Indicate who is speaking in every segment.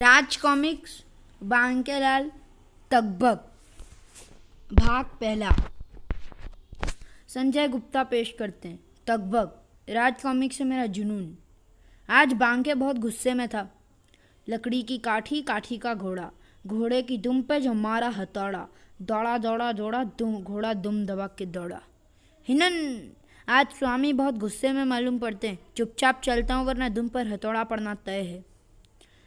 Speaker 1: राज comics Bankelal तकबक भाग पहला। संजय गुप्ता पेश करते हैं। तकबक। राज कॉमिक्स से मेरा जुनून। आज बांके बहुत गुस्से में था। लकड़ी की काठी, काठी का घोड़ा, घोड़े की दुम पे जो मारा हथौड़ा, दौड़ा दौड़ा दौड़ा घोड़ा दुम दबा के दौड़ा। हिनन। आज स्वामी बहुत गुस्से में मालूम पड़ते हैं। चुपचाप चलता हूँ वरना दुम पर हथौड़ा पड़ना तय है।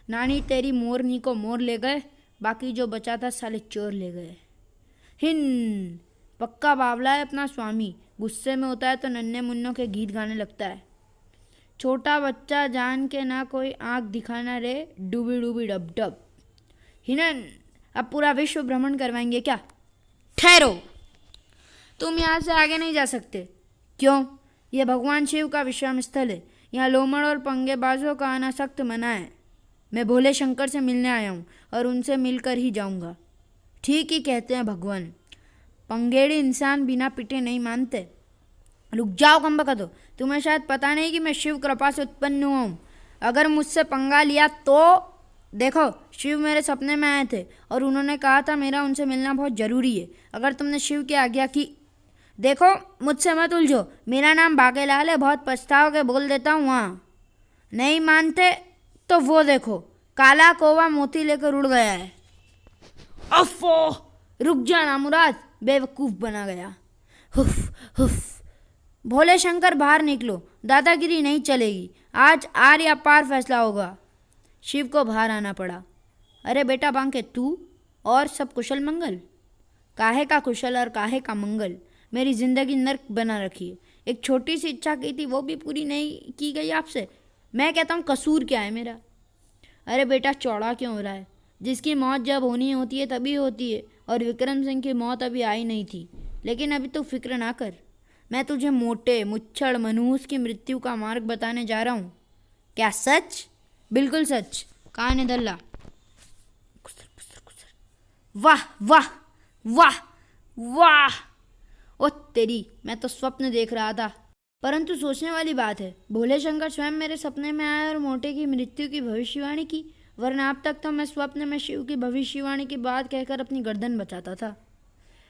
Speaker 1: नानी तेरी मोरनी को मोर ले गए, बाकी जो बचा था साले चोर ले गए। हिन। पक्का बावला है अपना स्वामी। गुस्से में होता है तो नन्हे मुन्नों के गीत गाने लगता है। छोटा बच्चा जान के ना कोई आंख दिखाना रे, डूबी डूबी डब डब। हिनन। अब पूरा विश्व भ्रमण करवाएंगे क्या? ठहरो, तुम यहाँ से आगे नहीं जा सकते। क्यों? यह भगवान शिव का विश्राम स्थल है। यहाँ लोमड़ और पंगेबाजों का आना सख्त मना है। मैं भोले शंकर से मिलने आया हूँ और उनसे मिलकर ही जाऊँगा। ठीक ही कहते हैं भगवान। पंगेड़ी इंसान बिना पिटे नहीं मानते। रुक जाओ कमबख्तो, तुम्हें शायद पता नहीं कि मैं शिव कृपा से उत्पन्न हुआ हूँ। अगर मुझसे पंगा लिया तो देखो, शिव मेरे सपने में आए थे और उन्होंने कहा था मेरा उनसे मिलना बहुत ज़रूरी है। अगर तुमने शिव की आज्ञा की। देखो, मुझसे मत उलझो। मेरा नाम बाकेलाल है। बहुत पछताओगे, बोल देता हूँ। वहाँ नहीं मानते तो वो देखो, काला कौवा मोती लेकर उड़ गया है। अफो, रुक जाना मुराद, बेवकूफ़ बना गया। HUF HUF. भोले शंकर बाहर निकलो, दादागिरी नहीं चलेगी। आज आर या पार फैसला होगा। शिव को बाहर आना पड़ा। अरे बेटा बांके, तू और सब कुशल मंगल? काहे का कुशल और काहे का मंगल? मेरी जिंदगी नर्क बना रखी है। एक छोटी सी इच्छा की थी, वो भी पूरी नहीं की गई आपसे। मैं कहता हूँ कसूर क्या है मेरा? अरे बेटा, चौड़ा क्यों हो रहा है? जिसकी मौत जब होनी होती है तभी होती है, और विक्रम सिंह की मौत अभी आई नहीं थी। लेकिन अभी तो फिक्र ना कर, मैं तुझे मोटे मुच्छड़ मनहूस की मृत्यु का मार्ग बताने जा रहा हूँ। क्या सच? बिल्कुल सच। कहाँ है दल्ला? वाह वाह वाह वाह। ओ तेरी, मैं तो स्वप्न देख रहा था। परंतु सोचने वाली बात है, भोले शंकर स्वयं मेरे सपने में आए और मोटे की मृत्यु की भविष्यवाणी की। वरना अब तक तो मैं स्वप्न में शिव की भविष्यवाणी की बात कहकर अपनी गर्दन बचाता था।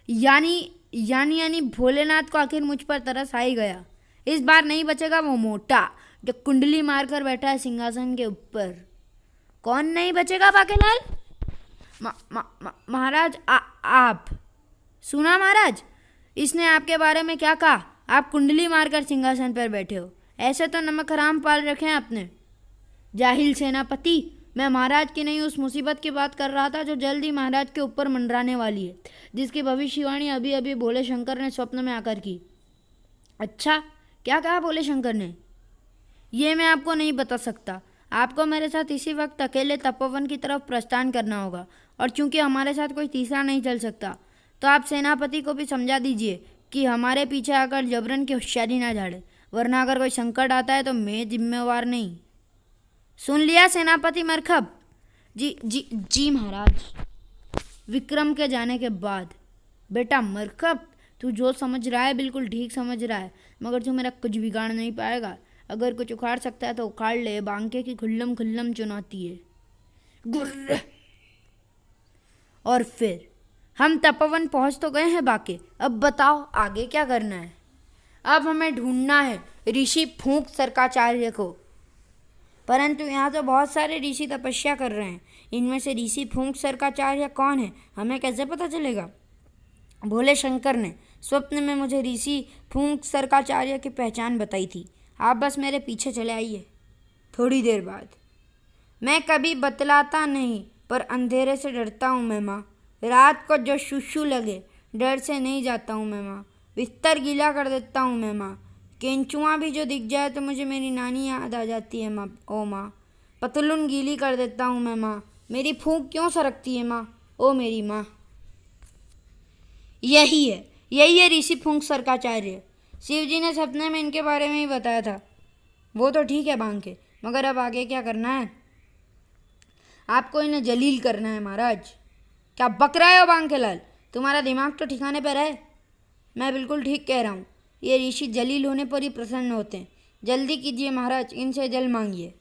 Speaker 1: यानी भोलेनाथ को आखिर मुझ पर तरस आ ही गया। इस बार नहीं बचेगा वो मोटा जो कुंडली मारकर बैठा है सिंहासन के ऊपर। कौन नहीं बचेगा बाकेलाल? महाराज, आप सुना महाराज, इसने आपके बारे में क्या कहा? आप कुंडली मारकर सिंहासन पर बैठे हो। ऐसे तो नमक हराम पाल रखे हैं आपने। जाहिल सेनापति, मैं महाराज की नहीं उस मुसीबत की बात कर रहा था जो जल्द ही महाराज के ऊपर मंडराने वाली है, जिसकी भविष्यवाणी अभी अभी भोले शंकर ने स्वप्न में आकर की। अच्छा, क्या कहा भोले शंकर ने? ये मैं आपको नहीं बता सकता। आपको मेरे साथ इसी वक्त अकेले तपोवन की तरफ प्रस्थान करना होगा, और चूंकि हमारे साथ कोई तीसरा नहीं चल सकता, तो आप सेनापति को भी समझा दीजिए कि हमारे पीछे आकर जबरन की होशियारी ना झाड़े, वरना अगर कोई संकट आता है तो मैं जिम्मेवार नहीं। सुन लिया सेनापति मरखब? जी जी जी महाराज। विक्रम के जाने के बाद। बेटा मरखब, तू जो समझ रहा है बिल्कुल ठीक समझ रहा है, मगर तू मेरा कुछ बिगाड़ नहीं पाएगा। अगर कुछ उखाड़ सकता है तो उखाड़ ले। बांके की खुल्लम खुल्लम चुनौती है। गुर्र। और फिर हम तपोवन पहुंच तो गए हैं बाके। अब बताओ आगे क्या करना है? अब हमें ढूंढना है ऋषि फूंक सरकाचार्य को। परंतु यहाँ तो बहुत सारे ऋषि तपस्या कर रहे हैं। इनमें से ऋषि फूंक सरकाचार्य कौन है, हमें कैसे पता चलेगा? भोले शंकर ने स्वप्न में मुझे ऋषि फूंक सरकाचार्य की पहचान बताई थी। आप बस मेरे पीछे चले आइए। थोड़ी देर बाद। मैं कभी बतलाता नहीं, पर अंधेरे से डरता हूँ मैं माँ। रात को जो शुशु लगे, डर से नहीं जाता हूँ मैं माँ। बिस्तर गीला कर देता हूँ मैं माँ। केंचुआ भी जो दिख जाए तो मुझे मेरी नानी याद आ जाती है माँ। ओ माँ, पतलून गीली कर देता हूँ मैं माँ। मेरी फूंक क्यों सरकती है माँ? ओ मेरी माँ। यही है ऋषि फूंक सरकाचार्य। शिव जी ने सपने में इनके बारे में ही बताया था। वो तो ठीक है बांके, मगर अब आगे क्या करना है? आपको इन्हें जलील करना है महाराज। क्या बक रहे हो बांकेलाल? तुम्हारा दिमाग तो ठिकाने पर है। मैं बिल्कुल ठीक कह रहा हूँ। ये ऋषि जलील होने पर ही प्रसन्न होते हैं। जल्दी कीजिए महाराज, इनसे जल मांगिए।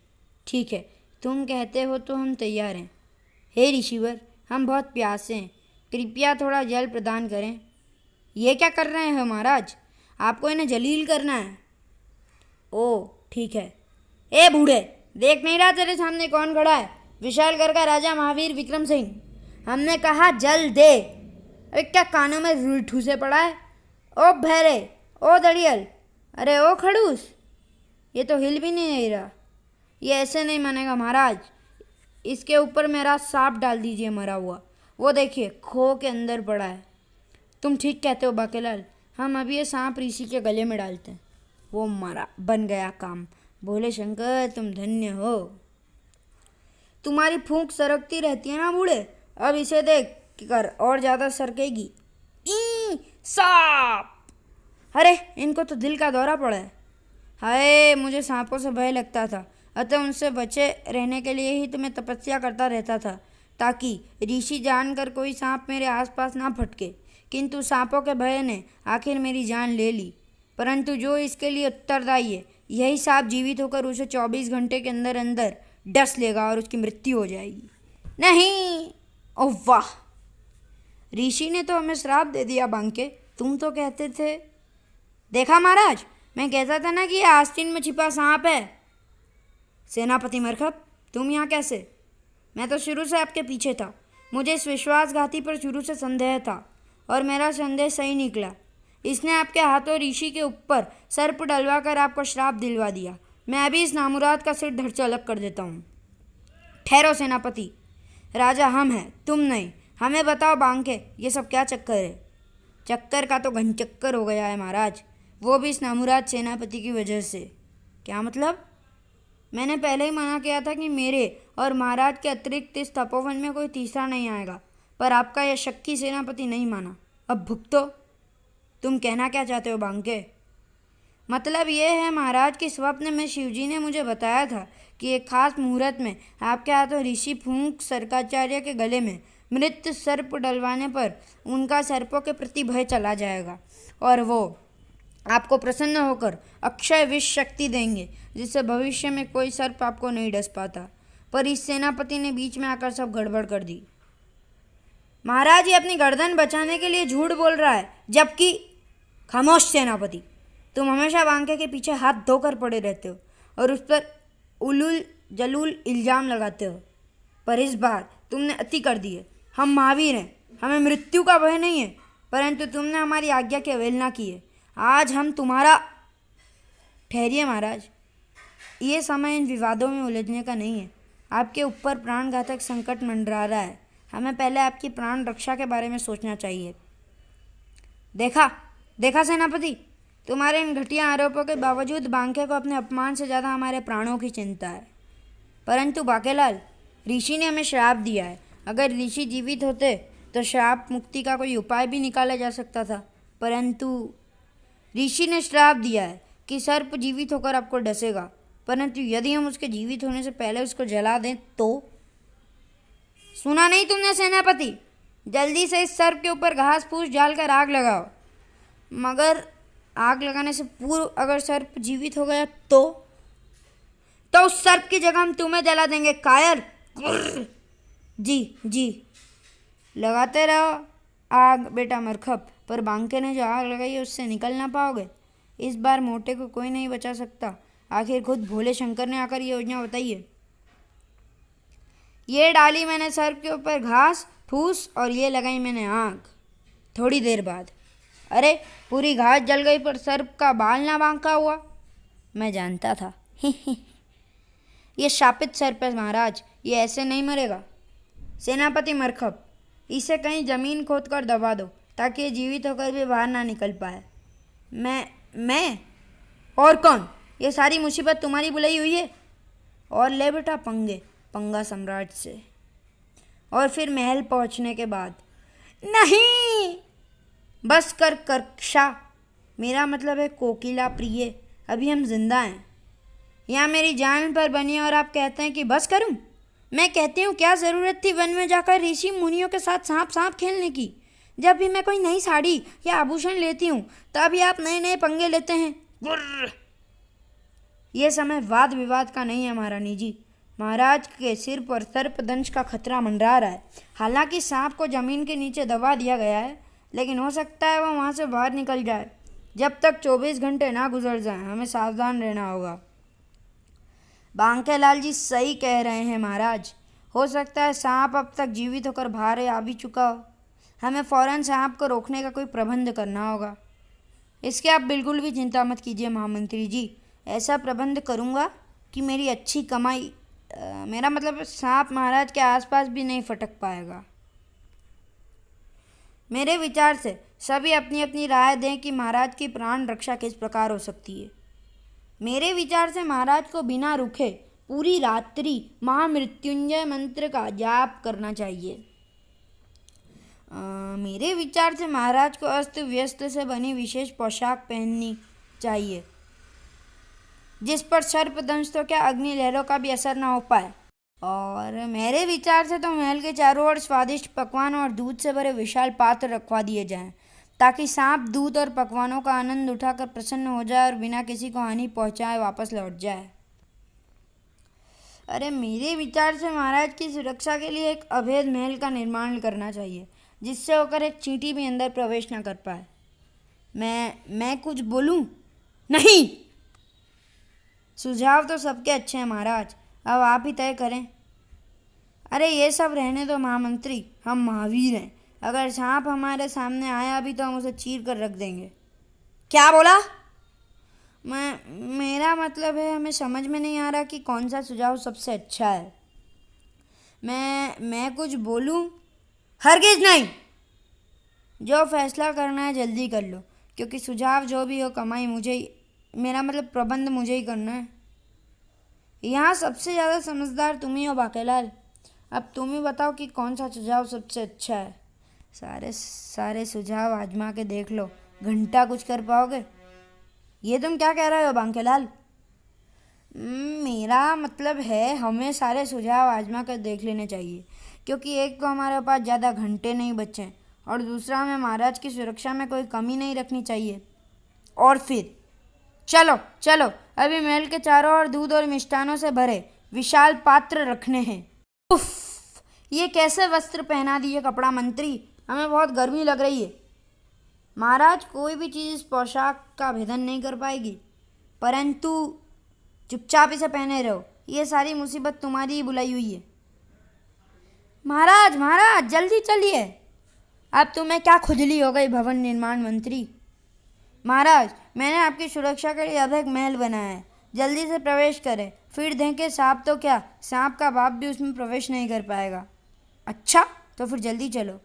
Speaker 1: ठीक है, तुम कहते हो तो हम तैयार हैं। हे ऋषिवर, हम बहुत प्यासे हैं, कृपया थोड़ा जल प्रदान करें। ये क्या कर रहे हैं महाराज? आपको इन्हें जलील करना है। ओह ठीक है। ए बूढ़े, देख नहीं रहा तेरे सामने कौन खड़ा है? विशालगढ़ का राजा महावीर विक्रम सिंह। हमने कहा जल दे। अरे क्या कानों में ठूसे पड़ा है? ओ भैरे, ओ दड़ियल, अरे ओ खड़ूस, ये तो हिल भी नहीं रहा। ये ऐसे नहीं मानेगा महाराज। इसके ऊपर मेरा सांप डाल दीजिए मरा हुआ। वो देखिए खो के अंदर पड़ा है। तुम ठीक कहते हो बाकेलाल, हम अभी ये सांप ऋषि के गले में डालते हैं। वो मरा, बन गया काम। भोले शंकर तुम धन्य हो। तुम्हारी फूंक सरकती रहती है ना बूढ़े, अब इसे देख कर और ज़्यादा सरकेगी। सांप! अरे इनको तो दिल का दौरा पड़ा है। हाय, मुझे सांपों से भय लगता था, अतः उनसे बचे रहने के लिए ही तो मैं तपस्या करता रहता था, ताकि ऋषि जानकर कोई सांप मेरे आसपास ना फटके। किंतु सांपों के भय ने आखिर मेरी जान ले ली। परंतु जो इसके लिए उत्तरदायी है, यही सांप जीवित होकर उसे 24 घंटे के अंदर अंदर डस लेगा और उसकी मृत्यु हो जाएगी। नहीं! ओह वाह, ऋषि ने तो हमें श्राप दे दिया बांके। तुम तो कहते थे। देखा महाराज, मैं कहता था ना कि यह आस्तीन में छिपा सांप है। सेनापति मरखप, तुम यहाँ कैसे? मैं तो शुरू से आपके पीछे था। मुझे इस विश्वासघाती पर शुरू से संदेह था और मेरा संदेह सही निकला। इसने आपके हाथों ऋषि के ऊपर सर्प डलवा कर आपको श्राप दिलवा दिया। मैं अभी इस नामुराद का सिर धड़ से अलग कर देता हूँ। ठहरो सेनापति, राजा हम हैं, तुम नहीं। हमें बताओ बांके, ये सब क्या चक्कर है? चक्कर का तो घन चक्कर हो गया है महाराज, वो भी इस नामुराद सेनापति की वजह से। क्या मतलब? मैंने पहले ही मना किया था कि मेरे और महाराज के अतिरिक्त इस तपोवन में कोई तीसरा नहीं आएगा, पर आपका यह शक्की सेनापति नहीं माना। अब भुगतो। तुम कहना क्या चाहते हो बांके? मतलब ये है महाराज कि स्वप्न में शिवजी ने मुझे बताया था कि एक खास मुहूर्त में आपके हाथों ऋषि फूंक सरकाचार्य के गले में मृत सर्प डलवाने पर उनका सर्पों के प्रति भय चला जाएगा और वो आपको प्रसन्न होकर अक्षय विष शक्ति देंगे, जिससे भविष्य में कोई सर्प आपको नहीं डस पाता। पर इस सेनापति ने बीच में आकर सब गड़बड़ कर दी। महाराज ये अपनी गर्दन बचाने के लिए झूठ बोल रहा है, जबकि खामोश सेनापति, तुम हमेशा बांके के पीछे हाथ धोकर पड़े रहते हो और उस पर उलूल जलूल इल्ज़ाम लगाते हो। पर इस बार तुमने अति कर दी है। हम महावीर हैं, हमें मृत्यु का भय नहीं है, परंतु तुमने हमारी आज्ञा की अवहेलना की है। आज हम तुम्हारा। ठहरिए महाराज, ये समय इन विवादों में उलझने का नहीं है। आपके ऊपर प्राणघातक संकट मंडरा रहा है। हमें पहले आपकी प्राण रक्षा के बारे में सोचना चाहिए। देखा सेनापति, तुम्हारे इन घटिया आरोपों के बावजूद बांके को अपने अपमान से ज़्यादा हमारे प्राणों की चिंता है। परंतु बाकेलाल, ऋषि ने हमें श्राप दिया है। अगर ऋषि जीवित होते तो श्राप मुक्ति का कोई उपाय भी निकाला जा सकता था, परंतु ऋषि ने श्राप दिया है कि सर्प जीवित होकर आपको डसेगा, परंतु यदि हम उसके जीवित होने से पहले उसको जला दें तो? सुना नहीं तुमने सेनापति? जल्दी से इस सर्प के ऊपर घास फूस डालकर आग लगाओ। मगर आग लगाने से पूर्व अगर सर्प जीवित हो गया तो उस सर्प की जगह हम तुम्हें जला देंगे कायर। जी लगाते रहो आग बेटा मरखप, पर बांके ने जो आग लगाई है उससे निकल ना पाओगे। इस बार मोटे को कोई नहीं बचा सकता। आखिर खुद भोले शंकर ने आकर ये योजना बताई है। ये डाली मैंने सर्प के ऊपर घास फूस और ये लगाई मैंने आग। थोड़ी देर बाद अरे पूरी घास जल गई पर सर्प का बाल ना बांका हुआ। मैं जानता था। ये शापित सर्प है महाराज, ये ऐसे नहीं मरेगा। सेनापति मरखप, इसे कहीं जमीन खोदकर दबा दो ताकि ये जीवित होकर भी बाहर ना निकल पाए। मैं और कौन? ये सारी मुसीबत तुम्हारी बुलाई हुई है। और ले बेटा पंगा सम्राट से। और फिर महल पहुंचने के बाद नहीं, बस कर कक्षा, मेरा मतलब है कोकिला प्रिय, अभी हम जिंदा हैं। यहाँ मेरी जान पर बनी और आप कहते हैं कि बस करूं? मैं कहती हूँ क्या ज़रूरत थी वन में जाकर ऋषि मुनियों के साथ सांप खेलने की? जब भी मैं कोई नई साड़ी या आभूषण लेती हूँ तभी आप नए नए पंगे लेते हैं। ये समय वाद विवाद का नहीं है महारानी जी। महाराज के सिर पर सर्पदंश का खतरा मंडरा रहा है। हालांकि सांप को जमीन के नीचे दबा दिया गया है, लेकिन हो सकता है वह वहां से बाहर निकल जाए। जब तक 24 घंटे ना गुजर जाएं, हमें सावधान रहना होगा। बांकेलाल जी सही कह रहे हैं महाराज। हो सकता है सांप अब तक जीवित होकर बाहर आ भी चुका हो। हमें फौरन सांप को रोकने का कोई प्रबंध करना होगा। इसके आप बिल्कुल भी चिंता मत कीजिए महामंत्री जी। ऐसा प्रबंध करूँगा कि मेरी अच्छी कमाई मेरा मतलब सांप महाराज के आसपास भी नहीं फटक पाएगा। मेरे विचार से सभी अपनी अपनी राय दें कि महाराज की प्राण रक्षा किस प्रकार हो सकती है। मेरे विचार से महाराज को बिना रुके पूरी रात्रि महामृत्युंजय मंत्र का जाप करना चाहिए। मेरे विचार से महाराज को अस्त व्यस्त से बनी विशेष पोशाक पहननी चाहिए, जिस पर सर्पदंश तो क्या अग्नि लहरों का भी असर ना हो पाए। और मेरे विचार से तो महल के चारों ओर स्वादिष्ट पकवान और दूध से भरे विशाल पात्र रखवा दिए जाएं, ताकि सांप दूध और पकवानों का आनंद उठाकर प्रसन्न हो जाए और बिना किसी को हानि पहुंचाए वापस लौट जाए। अरे मेरे विचार से महाराज की सुरक्षा के लिए एक अभेद महल का निर्माण करना चाहिए, जिससे होकर एक चींटी भी अंदर प्रवेश न कर पाए। मैं कुछ बोलूं? नहीं। सुझाव तो सबके अच्छे हैं महाराज, अब आप ही तय करें। अरे ये सब रहने दो महामंत्री, हम महावीर हैं। अगर सांप हमारे सामने आया भी तो हम उसे चीर कर रख देंगे। क्या बोला? मेरा मतलब है, हमें समझ में नहीं आ रहा कि कौन सा सुझाव सबसे अच्छा है। मैं कुछ बोलूं? हरगिज नहीं। जो फैसला करना है जल्दी कर लो, क्योंकि सुझाव जो भी हो कमाई मुझे ही, मेरा मतलब प्रबंध मुझे ही करना है। यहाँ सबसे ज़्यादा समझदार तुम ही हो बांकेलाल। अब तुम ही बताओ कि कौन सा सुझाव सबसे अच्छा है। सारे सुझाव आजमा के देख लो, घंटा कुछ कर पाओगे? ये तुम क्या कह रहे हो बांकेलाल? मेरा मतलब है हमें सारे सुझाव आजमा कर देख लेने चाहिए, क्योंकि एक तो हमारे पास ज़्यादा घंटे नहीं बचे और दूसरा हमें महाराज की सुरक्षा में कोई कमी नहीं रखनी चाहिए। और फिर चलो चलो, अभी महल के चारों ओर दूध और मिष्ठानों से भरे विशाल पात्र रखने हैं। उफ, ये कैसे वस्त्र पहना दिए कपड़ा मंत्री, हमें बहुत गर्मी लग रही है। महाराज कोई भी चीज़ इस पोशाक का भेदन नहीं कर पाएगी, परंतु चुपचाप इसे पहने रहो। ये सारी मुसीबत तुम्हारी ही बुलाई हुई है। महाराज जल्दी चलिए। अब तुम्हें क्या खुजली हो गई भवन निर्माण मंत्री? महाराज मैंने आपकी सुरक्षा के लिए अब एक महल बनाया है, जल्दी से प्रवेश करें, फिर देखें सांप तो क्या, सांप का बाप भी उसमें प्रवेश नहीं कर पाएगा। अच्छा तो फिर जल्दी चलो।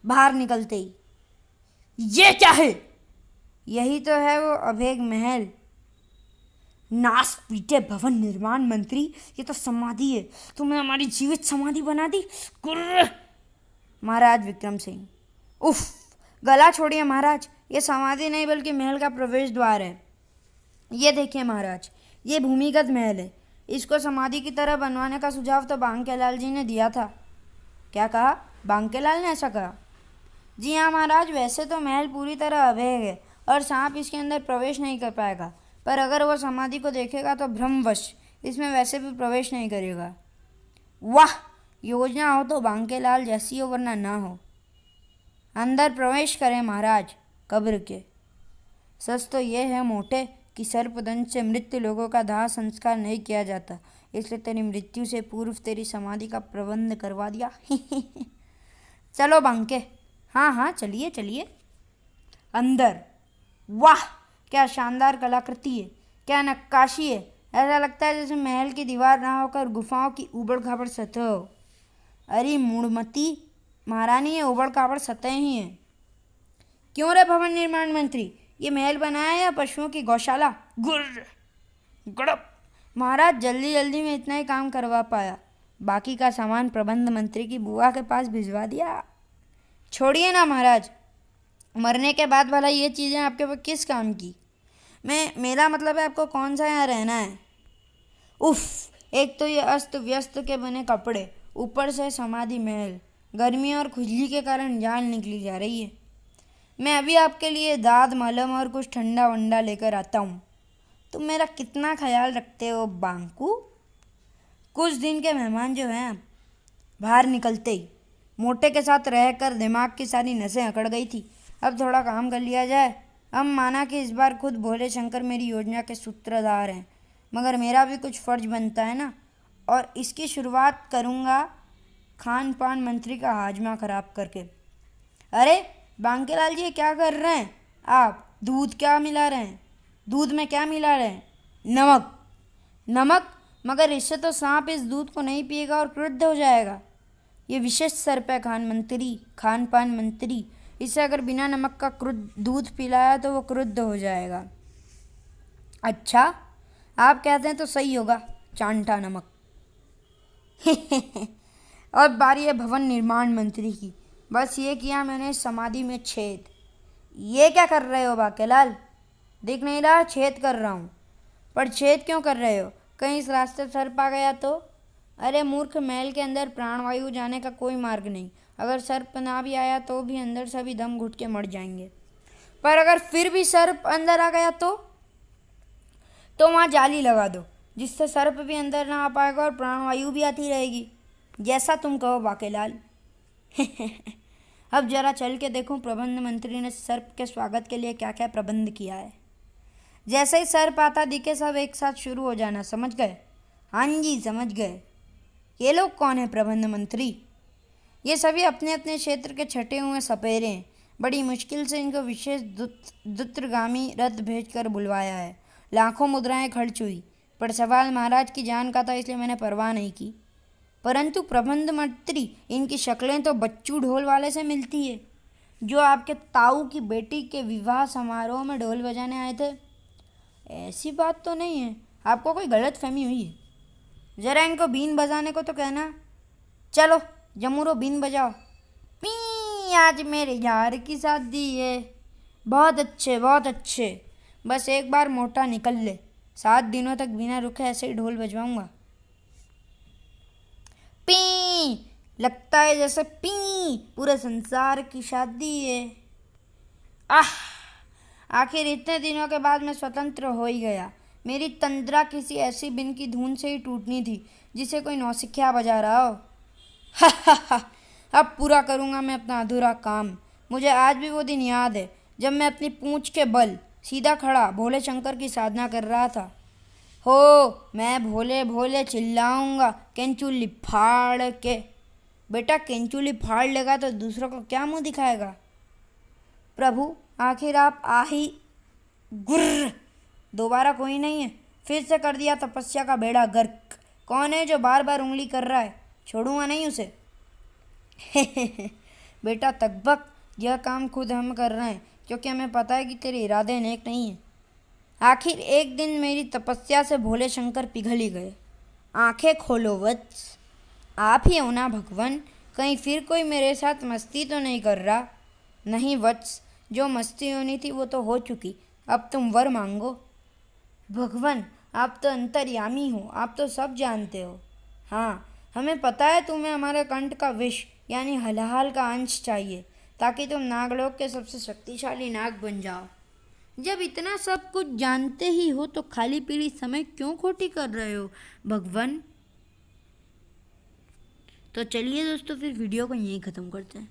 Speaker 1: बाहर निकलते ही, ये क्या है? यही तो है वो अभेद महल। नास पीटे भवन निर्माण मंत्री, ये तो समाधि है, तुमने हमारी जीवित समाधि बना दी। कुर्र! महाराज विक्रम सिंह, उफ, गला छोड़िए महाराज, ये समाधि नहीं बल्कि महल का प्रवेश द्वार है। ये देखिए महाराज, ये भूमिगत महल है। इसको समाधि की तरह बनवाने का सुझाव तो बांकेलाल जी ने दिया था। क्या कहा? बांकेलाल ने ऐसा कहा? जी हाँ महाराज, वैसे तो महल पूरी तरह अभेद है और सांप इसके अंदर प्रवेश नहीं कर पाएगा, पर अगर वह समाधि को देखेगा तो भ्रमवश इसमें वैसे भी प्रवेश नहीं करेगा। वाह, योजना हो तो बांकेलाल जैसी हो, वरना ना हो। अंदर प्रवेश करें महाराज कब्र के। सच तो यह है मोटे कि सर्पदंश से मृत्यु लोगों का दाह संस्कार नहीं किया जाता, इसलिए तेरी मृत्यु से पूर्व तेरी समाधि का प्रबंध करवा दिया। चलो बांके, हाँ चलिए चलिए अंदर। वाह, क्या शानदार कलाकृति है, क्या नक्काशी है। ऐसा लगता है जैसे महल की दीवार ना होकर गुफाओं की उबड़ खाबड़ सतह हो। अरे मूढ़मती महारानी, ये उबड़ खाबड़ सतह ही हैं। क्यों रे भवन निर्माण मंत्री, ये महल बनाया या पशुओं की गौशाला? गुर्र गड़प। महाराज जल्दी जल्दी में इतना ही काम करवा पाया, बाकी का सामान प्रबंध मंत्री की बुआ के पास भिजवा दिया। छोड़िए ना महाराज, मरने के बाद भला ये चीज़ें आपके पास किस काम की? मेरा मतलब है आपको कौन सा यहाँ रहना है? उफ, एक तो ये अस्त व्यस्त के बने कपड़े, ऊपर से समाधि महल, गर्मी और खुजली के कारण जान निकली जा रही है। मैं अभी आपके लिए दाद मलहम और कुछ ठंडा वंडा लेकर आता हूँ। तुम मेरा कितना ख्याल रखते हो बांकू? कुछ दिन के मेहमान जो हैं, बाहर निकलते ही मोटे के साथ रहकर दिमाग की सारी नसें अकड़ गई थी। अब थोड़ा काम कर लिया जाए। अब माना कि इस बार खुद भोले शंकर मेरी योजना के सूत्रधार हैं, मगर मेरा भी कुछ फर्ज बनता है ना। और इसकी शुरुआत करूँगा खान पान मंत्री का हाजमा खराब करके। अरे बांकेलाल जी, क्या कर रहे हैं आप? दूध क्या मिला रहे हैं? दूध में क्या मिला रहे हैं? नमक। नमक? मगर इससे तो सांप इस दूध को नहीं पिएगा और क्रुद्ध हो जाएगा। ये विशेष शर्त है खान पान मंत्री, इसे अगर बिना नमक का क्रुद्ध दूध पिलाया तो वो क्रुद्ध हो जाएगा। अच्छा, आप कहते हैं तो सही होगा, चांटा नमक। और बारी है भवन निर्माण मंत्री की। बस ये किया मैंने समाधि में छेद। ये क्या कर रहे हो बाकेलाल? दिख नहीं रहा छेद कर रहा हूँ। पर छेद क्यों कर रहे हो? कहीं इस रास्ते सर्प आ गया तो? अरे मूर्ख, महल के अंदर प्राणवायु जाने का कोई मार्ग नहीं। अगर सर्प ना भी आया तो भी अंदर सभी दम घुट के मर जाएंगे। पर अगर फिर भी सर्प अंदर आ गया तो वहाँ जाली लगा दो, जिससे सर्प भी अंदर ना आ पाएगा और प्राणवायु भी आती रहेगी। जैसा तुम कहो बाकेलाल। अब जरा चल के देखूं प्रबंध मंत्री ने सर्प के स्वागत के लिए क्या क्या प्रबंध किया है। जैसे ही सर्प आता दिखे सब एक साथ शुरू हो जाना, समझ गए? हाँ जी, समझ गए। ये लोग कौन है प्रबंध मंत्री? ये सभी अपने अपने क्षेत्र के छटे हुए सपेरे हैं। बड़ी मुश्किल से इनको विशेष दूतगामी रथ भेजकर बुलवाया है। लाखों मुद्राएं खर्च हुई, पर सवाल महाराज की जान का था, इसलिए मैंने परवाह नहीं की। परंतु प्रबंध मंत्री, इनकी शक्लें तो बच्चू ढोल वाले से मिलती है, जो आपके ताऊ की बेटी के विवाह समारोह में ढोल बजाने आए थे। ऐसी बात तो नहीं है, आपको कोई गलत फहमी हुई है। जरा इनको बीन बजाने को तो कहना। चलो जमूरो, बीन बजाओ। पी, आज मेरे यार की शादी है। बहुत अच्छे, बहुत अच्छे। बस एक बार मोटा निकल ले, 7 दिनों तक बिना रुके ऐसे ही ढोल बजवाऊंगा। पी, लगता है जैसे पी पूरे संसार की शादी है। आखिर इतने दिनों के बाद मैं स्वतंत्र हो ही गया। मेरी तंद्रा किसी ऐसी बिन की धुन से ही टूटनी थी जिसे कोई नौसिखिया बजा रहा हो। अब पूरा करूँगा मैं अपना अधूरा काम। मुझे आज भी वो दिन याद है जब मैं अपनी पूंछ के बल सीधा खड़ा भोले शंकर की साधना कर रहा था। हो, मैं भोले भोले चिल्लाऊंगा केंचुली फाड़ के। बेटा, केंचुली फाड़ लेगा तो दूसरों को क्या मुंह दिखाएगा? प्रभु, आखिर आप आ ही। गुर्र, दोबारा कोई नहीं है। फिर से कर दिया तपस्या का बेड़ा गर्क। कौन है जो बार बार उंगली कर रहा है? छोड़ूंगा नहीं उसे। बेटा तकबक, यह काम खुद हम कर रहे हैं, क्योंकि हमें पता है कि तेरे इरादे नेक नहीं है। आखिर एक दिन मेरी तपस्या से भोले शंकर पिघल ही गए। आंखें खोलो वत्स, आप ही हो ना भगवान? कहीं फिर कोई मेरे साथ मस्ती तो नहीं कर रहा? नहीं वत्स, जो मस्ती होनी थी वो तो हो चुकी। अब तुम वर मांगो। भगवान, आप तो अंतर्यामी हो, आप तो सब जानते हो। हाँ, हमें पता है तुम्हें हमारे कंठ का विष यानी हलाहल का अंश चाहिए, ताकि तुम नागलोक के सबसे शक्तिशाली नाग बन जाओ। जब इतना सब कुछ जानते ही हो तो खाली पीली समय क्यों खोटी कर रहे हो भगवान? तो चलिए दोस्तों, फिर वीडियो को यहीं ख़त्म करते हैं।